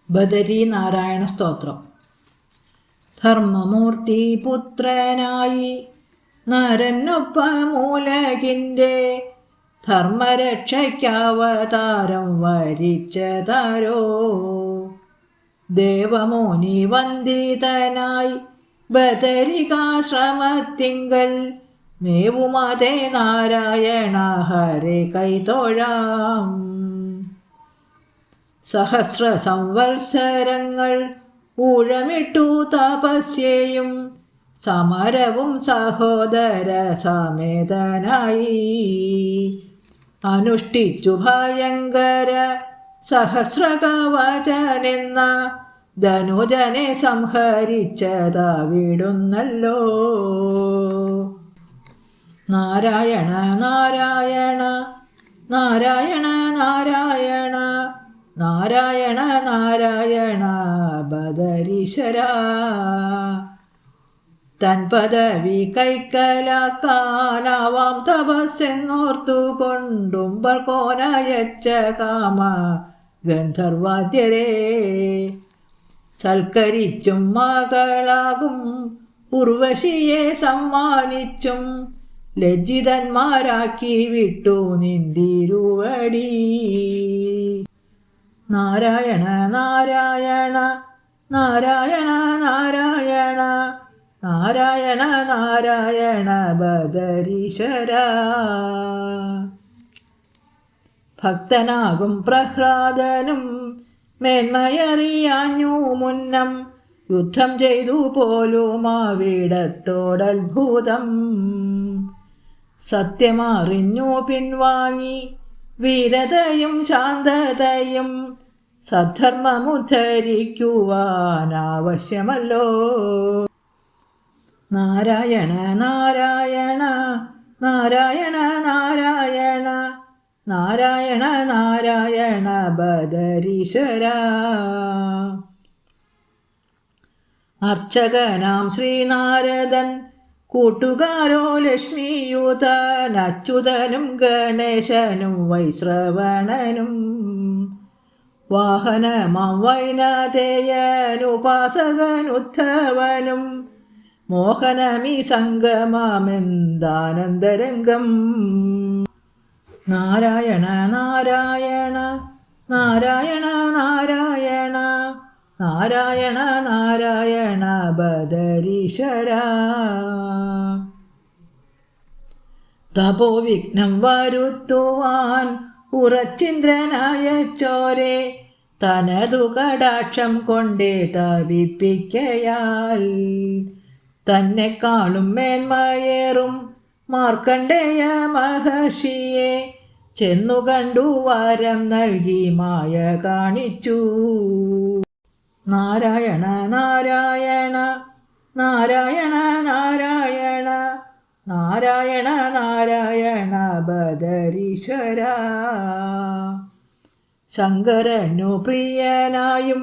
ബദരി നാരായണ സ്തോത്രം. ധർമ്മമൂർത്തി പുത്രനായി നരനൊപ്പമൂലകിൻ്റെ ധർമ്മരക്ഷയ്ക്കവതാരം വരിച്ചതാരോ. ദേവമുനി വന്ദിതനായി ബദരികാശ്രമത്തിങ്കൽ മേവുമതേ നാരായണ ഹരേ കൈതൊഴാം. സഹസ്ര സംവത്സരങ്ങൾ ഊഴമിട്ടു തപസ്യയും സമരവും സഹോദര സമേതനായി അനുഷ്ഠിച്ചു ഭയങ്കര സഹസ്രകവചനെന്ന ധനുജനെ സംഹരിച്ചതാവിടുന്നല്ലോ. നാരായണ നാരായണ നാരായണ നാരായണ നാരായണ നാരായണ ബദരീശ്വര. തൻ പദവി കൈക്കലാക്കാനാവാം തപസ്സെന്നോർത്തുകൊണ്ടുമ്പർ കോനയച്ച കാമ ഗന്ധർവാദ്യരെ സൽക്കരിച്ചും മകളാകും ഉർവശിയെ സമ്മാനിച്ചും ലജ്ജിതന്മാരാക്കി വിട്ടു നിന്തിരുവടി. നാരായണ നാരായണ നാരായണ നാരായണ നാരായണ നാരായണ ബദരീശ്വര. ഭക്തനാകും പ്രഹ്ലാദനും മേന്മയറിയാഞ്ഞു മുന്നം യുദ്ധം ചെയ്തു പോലും അവിടത്തോടത്ഭുതം. സത്യമറിഞ്ഞു പിൻവാങ്ങി വീരതയും ശാന്തതയും സദ്ധർമ്മമുദ്ധരിക്കുവാനാവശ്യമല്ലോ. നാരായണ നാരായണ നാരായണ നാരായണ നാരായണ നാരായണ ബദരീശ്വര. അർച്ചകനാം ശ്രീനാരദൻ കൂട്ടുകാരോ ലക്ഷ്മിയുതൻ അച്യുതനും ഗണേശനും വൈശ്രവണനും വാഹനമാം വൈനതേയനുപാസകനുദ്ധവനും മോഹനമീ സംഗമമെന്താനന്ദരംഗം. നാരായണ നാരായണ നാരായണ നാരായണ നാരായണ നാരായണ ബദരീശ്വര. തപോവിഘ്നം വരുത്തുവാൻ ഉറച്ചിന്ദ്രനായച്ചോരെ തനതു കടാക്ഷം കൊണ്ടേ തപിപ്പിക്കയാൽ തന്നെക്കാളും മേന്മയേറും മാർക്കണ്ഡേയ മഹർഷിയെ ചെന്നു കണ്ടു വരം നൽകി മായ കാണിച്ചു. നാരായണ നാരായണ നാരായണ നാരായണ നാരായണ നാരായണ ബദരീശ്വര. ശങ്കരനു പ്രിയനായും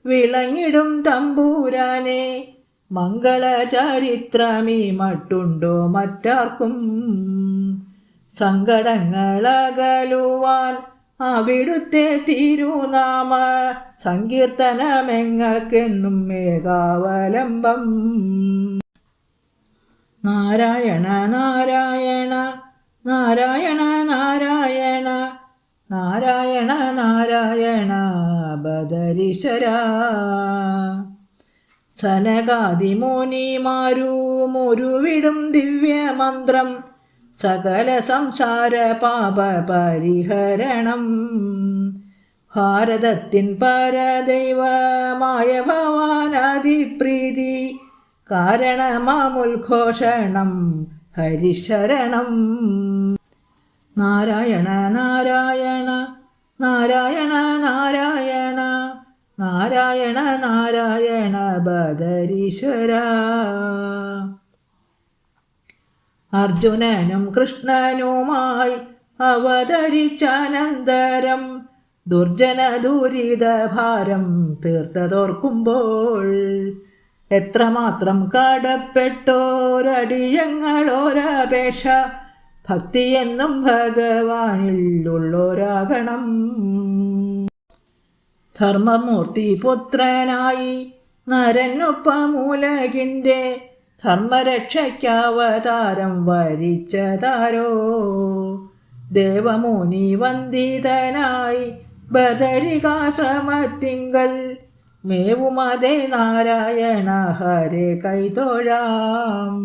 വിളങ്ങിടും തമ്പൂരാനെ മംഗളചരിത്രമീ മട്ടുണ്ടോ മറ്റാർക്കും. സങ്കടങ്ങളകലുവാൻ അവിടുത്തെ തിരുനാമ സങ്കീർത്തനമെങ്ങൾക്കെന്നും മേഘാവലംബം. നാരായണ നാരായണ നാരായണ നാരായണ നാരായണ നാരായണ ബദരീശ്വര. സനകാദിമുനിമാരുമൊരുവിടും ദിവ്യമന്ത്രം സകല സംസാര പാപ പരിഹരണം. ഭാരതത്തിൻ പരദൈവമായ ഭവാനാദിപ്രീതി കാരണമാമുദ്ഘോഷണം ഹരിശരണം. നാരായണ നാരായണ നാരായണ നാരായണ നാരായണ നാരായണ ബദരീശ്വര. അർജുനനും കൃഷ്ണനുമായി അവതരിച്ചാനന്തരം ദുർജന ദുരിത ഭാരം തീർത്തതോർക്കുമ്പോൾ എത്രമാത്രം കടപ്പെട്ടോരടിയങ്ങളോരപേക്ഷ ഭക്തിയെന്നും ഭഗവാനിൽ ഉള്ളോരാകണം. ധർമ്മമൂർത്തി പുത്രനായി നരനൊപ്പമൂലകിൻ്റെ ധർമ്മരക്ഷയ്ക്കവതാരം വരിച്ചതാരോ? ദേവമുനി വന്ദിതനായി ബദരികാശ്രമത്തിങ്കൽ മേവുമതേ നാരായണ ഹരേ കൈതൊഴാം.